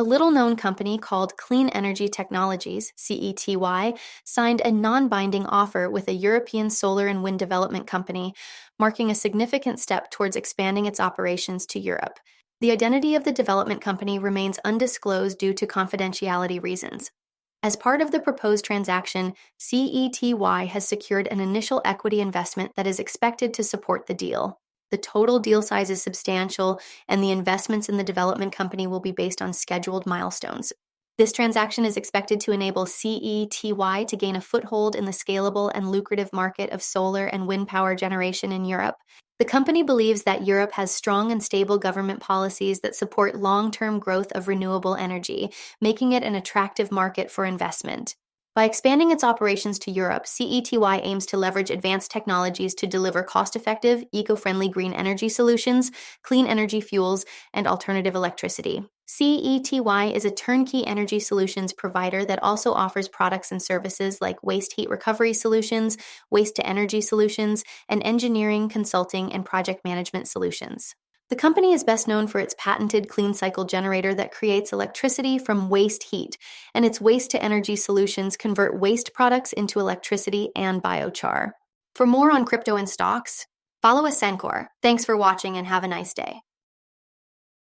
A little-known company called Clean Energy Technologies, CETY, signed a non-binding offer with a European solar and wind development company, marking a significant step towards expanding its operations to Europe. The identity of the development company remains undisclosed due to confidentiality reasons. As part of the proposed transaction, CETY has secured an initial equity investment that is expected to support the deal. The total deal size is substantial, and the investments in the development company will be based on scheduled milestones. This transaction is expected to enable CETY to gain a foothold in the scalable and lucrative market of solar and wind power generation in Europe. The company believes that Europe has strong and stable government policies that support long-term growth of renewable energy, making it an attractive market for investment. By expanding its operations to Europe, CETY aims to leverage advanced technologies to deliver cost-effective, eco-friendly green energy solutions, clean energy fuels, and alternative electricity. CETY is a turnkey energy solutions provider that also offers products and services like waste heat recovery solutions, waste-to-energy solutions, and engineering, consulting, and project management solutions. The company is best known for its patented clean cycle generator that creates electricity from waste heat, and its waste-to-energy solutions convert waste products into electricity and biochar. For more on crypto and stocks, follow Ascencore. Thanks for watching and have a nice day.